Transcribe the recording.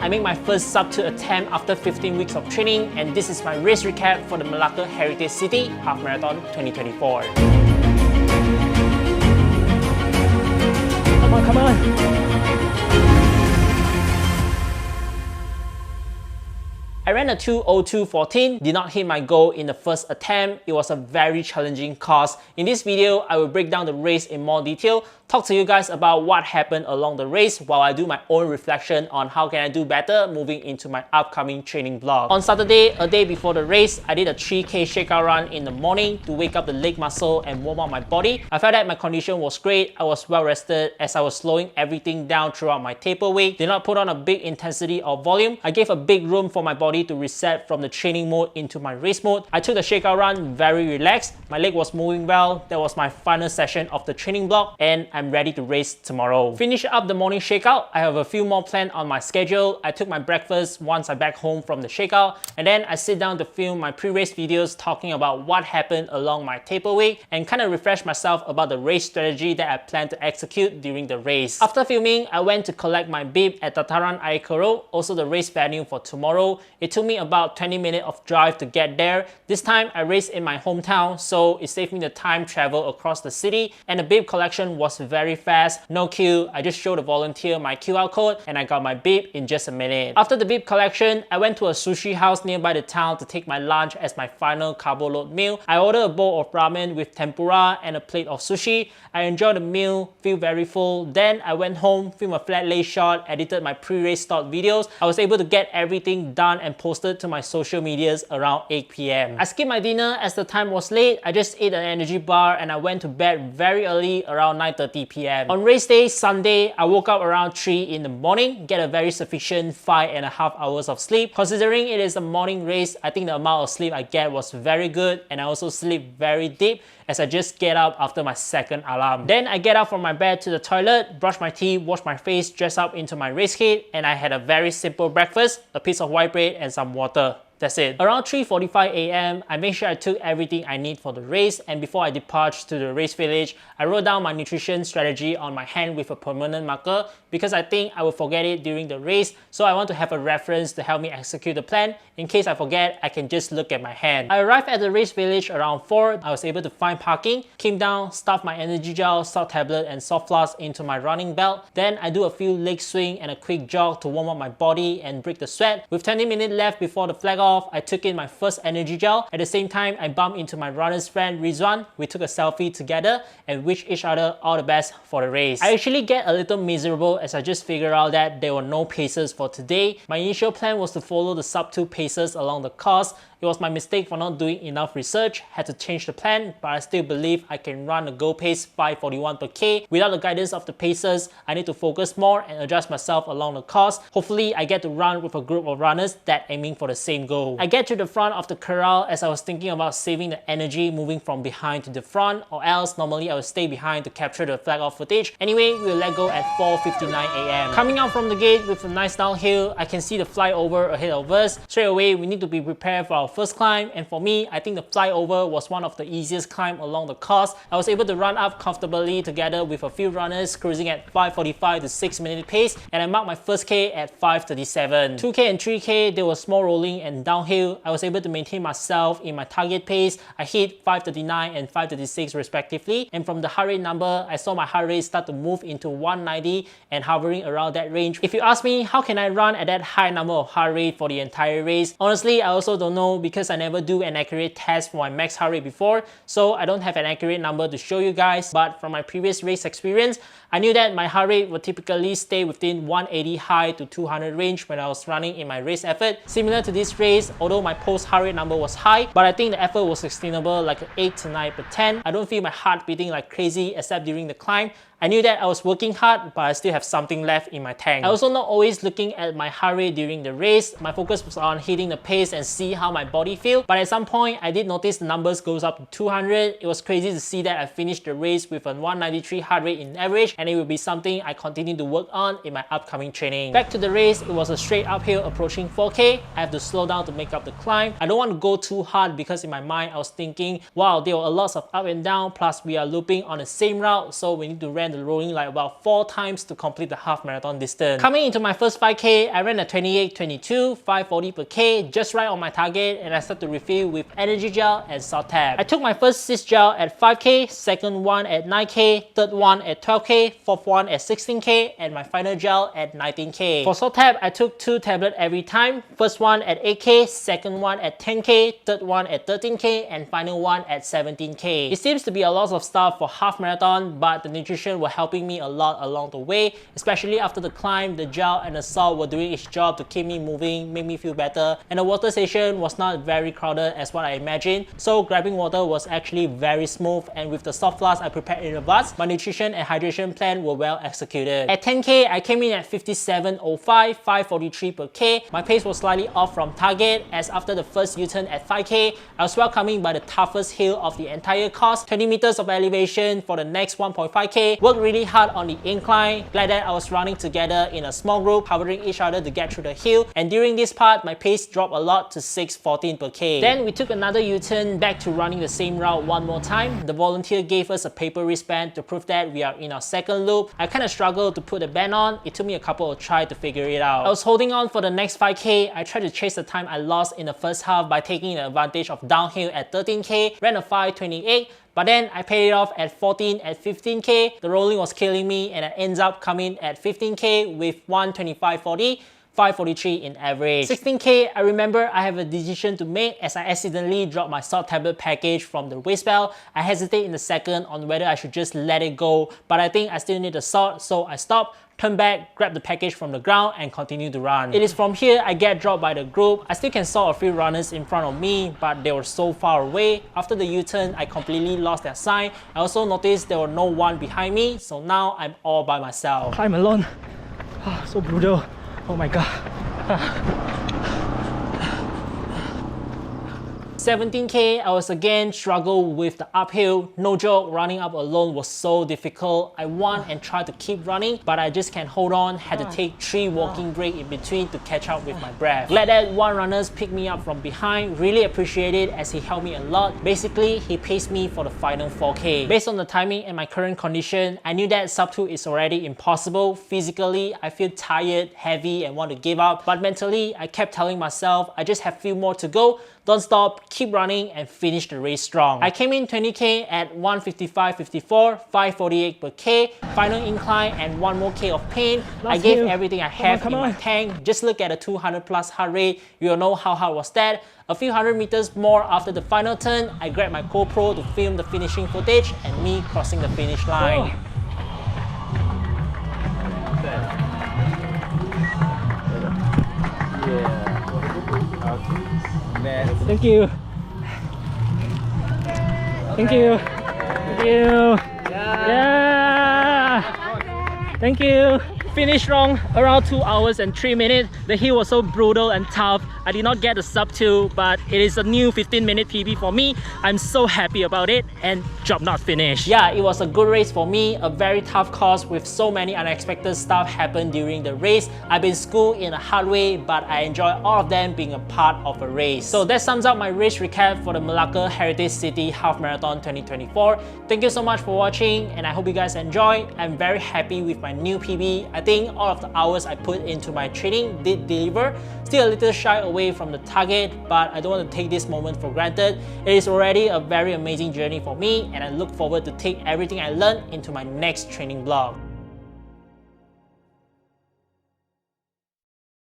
I made my first sub-2 attempt after 15 weeks of training, and this is my race recap for the Malacca Heritage City Half Marathon 2024. Come on! I ran a 2:02:14, did not hit my goal in the first attempt. It was a very challenging course. In this video, I will break down the race in more detail, talk to you guys about what happened along the race while I do my own reflection on how can I do better moving into my upcoming training vlog. On Saturday, a day before the race, I did a 3K shakeout run in the morning to wake up the leg muscle and warm up my body. I felt that my condition was great. I was well rested as I was slowing everything down throughout my taper week. Did not put on a big intensity or volume. I gave a big room for my body to reset from the training mode into my race mode. I took the shakeout run very relaxed. My leg was moving well. That was my final session of the training block, and I'm ready to race tomorrow. Finish up the morning shakeout. I have a few more planned on my schedule. I took my breakfast once I back home from the shakeout, and then I sit down to film my pre-race videos talking about what happened along my taper week and kind of refresh myself about the race strategy that I plan to execute during the race. After filming, I went to collect my bib at Dataran Air Keruh, also the race venue for tomorrow. It took me about 20 minutes of drive to get there. This time I raced in my hometown, so it saved me the time travel across the city, and the bib collection was very fast, no queue. I just showed the volunteer my QR code and I got my bib in just a minute. After the bib collection, I went to a sushi house nearby the town to take my lunch as my final carbo load meal. I ordered a bowl of ramen with tempura and a plate of sushi. I enjoyed the meal, feel very full. Then I went home, filmed a flat lay shot, edited my pre-race start videos. I was able to get everything done and posted to my social medias around 8 p.m. I skipped my dinner as the time was late. I just ate an energy bar and I went to bed very early around 9:30 p.m. On race day, Sunday, I woke up around 3 in the morning, get a very sufficient 5.5 hours of sleep. Considering it is a morning race, I think the amount of sleep I get was very good, and I also sleep very deep as I just get up after my second alarm. Then I get up from my bed to the toilet, brush my teeth, wash my face, dress up into my race kit, and I had a very simple breakfast, a piece of white bread and some water. That's it. Around 3:45 a.m., I made sure I took everything I need for the race, and before I depart to the race village, I wrote down my nutrition strategy on my hand with a permanent marker because I think I will forget it during the race, so I want to have a reference to help me execute the plan. In case I forget, I can just look at my hand. I arrived at the race village around 4. I was able to find parking, came down, stuffed my energy gel, salt tablet and soft flask into my running belt. Then I do a few leg swing and a quick jog to warm up my body and break the sweat. With 20 minutes left before the flag off, I took in my first energy gel. At the same time, I bumped into my runner's friend Rizwan. We took a selfie together and wished each other all the best for the race. I actually get a little miserable as I just figured out that there were no paces for today. My initial plan was to follow the sub-2 paces along the course. It was my mistake for not doing enough research, had to change the plan, but I still believe I can run a goal pace 5:41 per K. Without the guidance of the pacers, I need to focus more and adjust myself along the course. Hopefully, I get to run with a group of runners that aiming for the same goal. I get to the front of the corral as I was thinking about saving the energy moving from behind to the front, or else normally I would stay behind to capture the flag off footage. Anyway, we'll let go at 4:59 a.m. Coming out from the gate with a nice downhill, I can see the flyover ahead of us. Straight away, we need to be prepared for our first climb, and for me, I think the flyover was one of the easiest climb along the course. I was able to run up comfortably together with a few runners cruising at 5:45 to 6-minute pace, and I marked my first K at 5:37. 2K and 3K, there was small rolling and downhill. I was able to maintain myself in my target pace. I hit 5:39 and 5:36 respectively, and from the heart rate number, I saw my heart rate start to move into 190 and hovering around that range. If you ask me, how can I run at that high number of heart rate for the entire race? Honestly, I also don't know because I never do an accurate test for my max heart rate before, so I don't have an accurate number to show you guys, but from my previous race experience, I knew that my heart rate would typically stay within 180 high to 200 range when I was running in my race effort. Similar to this race, although my post heart rate number was high, but I think the effort was sustainable, like an 8 to 9 per 10. I don't feel my heart beating like crazy except during the climb. I knew that I was working hard, but I still have something left in my tank. I also not always looking at my heart rate during the race. My focus was on hitting the pace and see how my body feel. But at some point, I did notice the numbers goes up to 200. It was crazy to see that I finished the race with a 193 heart rate in average, and it will be something I continue to work on in my upcoming training. Back to the race, it was a straight uphill approaching 4K. I have to slow down to make up the climb. I don't want to go too hard because in my mind, I was thinking, wow, there were a lot of up and down, plus we are looping on the same route, so we need to run ran the rolling like about 4 times to complete the half marathon distance. Coming into my first 5K, I ran a 28:22, 540 per K, just right on my target, and I started to refill with energy gel and salt tab. I took my first cyst gel at 5K, second one at 9K, third one at 12K, fourth one at 16K, and my final gel at 19K. For salt tab, I took 2 tablets every time. First one at 8K, second one at 10K, third one at 13K, and final one at 17K. It seems to be a lot of stuff for half marathon, but the nutrition were helping me a lot along the way, especially after the climb. The gel and the salt were doing its job to keep me moving, make me feel better, and the water station was not very crowded as what I imagined, so grabbing water was actually very smooth, and with the soft flask I prepared in advance, my nutrition and hydration plan were well executed. At 10K, I came in at 57:05, 543 per K. My pace was slightly off from target, as after the first U-turn at 5K, I was welcoming by the toughest hill of the entire course, 20 meters of elevation for the next 1.5K. Worked really hard on the incline. Glad that I was running together in a small group, covering each other to get through the hill, and during this part, my pace dropped a lot to 6:14 per K. Then we took another U-turn back to running the same route one more time. The volunteer gave us a paper wristband to prove that we are in our second loop. I kind of struggled to put the band on. It took me a couple of tries to figure it out. I was holding on for the next 5K. I tried to chase the time I lost in the first half by taking the advantage of downhill at 13K, ran a 5:28, but then I paid it off at 14 at 15K. The rolling was killing me, and I ends up coming at 15K with 1:25.40. 543 in average. 16K, I remember I have a decision to make as I accidentally dropped my salt tablet package from the waist belt. I hesitate in a second on whether I should just let it go, but I think I still need the salt, so I stopped, turn back, grab the package from the ground, and continue to run. It is from here I get dropped by the group. I still can saw a few runners in front of me, but they were so far away. After the U-turn, I completely lost their sign. I also noticed there were no one behind me, so now I'm all by myself. Climb alone. So brutal. Oh my god. 17K, I was again struggle with the uphill. No joke, running up alone was so difficult. I want and tried to keep running, but I just can't hold on. Had to take 3 walking breaks in between to catch up with my breath. Glad that one runner picked me up from behind. Really appreciate it as he helped me a lot. Basically, he paced me for the final 4K. Based on the timing and my current condition, I knew that sub-2 is already impossible. Physically, I feel tired, heavy, and want to give up. But mentally, I kept telling myself, I just have a few more to go. Don't stop, keep running, and finish the race strong. I came in 20K at 1:55.54, 5:48 per K, final incline, and 1 more K of pain. I gave everything I have in my tank. Just look at the 200 plus heart rate. You'll know how hard was that. A few hundred meters more after the final turn, I grabbed my GoPro to film the finishing footage and me crossing the finish line. Thank you. Thank you. Thank you. Yeah. Thank you. Finished strong, around 2 hours and 3 minutes. The hill was so brutal and tough. I did not get the sub-2, but it is a new 15-minute PB for me. I'm so happy about it, and job not finished. Yeah, it was a good race for me. A very tough course with so many unexpected stuff happen during the race. I've been schooled in a hard way, but I enjoy all of them being a part of a race. So that sums up my race recap for the Malacca Heritage City Half Marathon 2024. Thank you so much for watching, and I hope you guys enjoy. I'm very happy with my new PB. I think all of the hours I put into my training did deliver. Still a little shy away from the target, but I don't want to take this moment for granted. It is already a very amazing journey for me, and I look forward to take everything I learned into my next training vlog.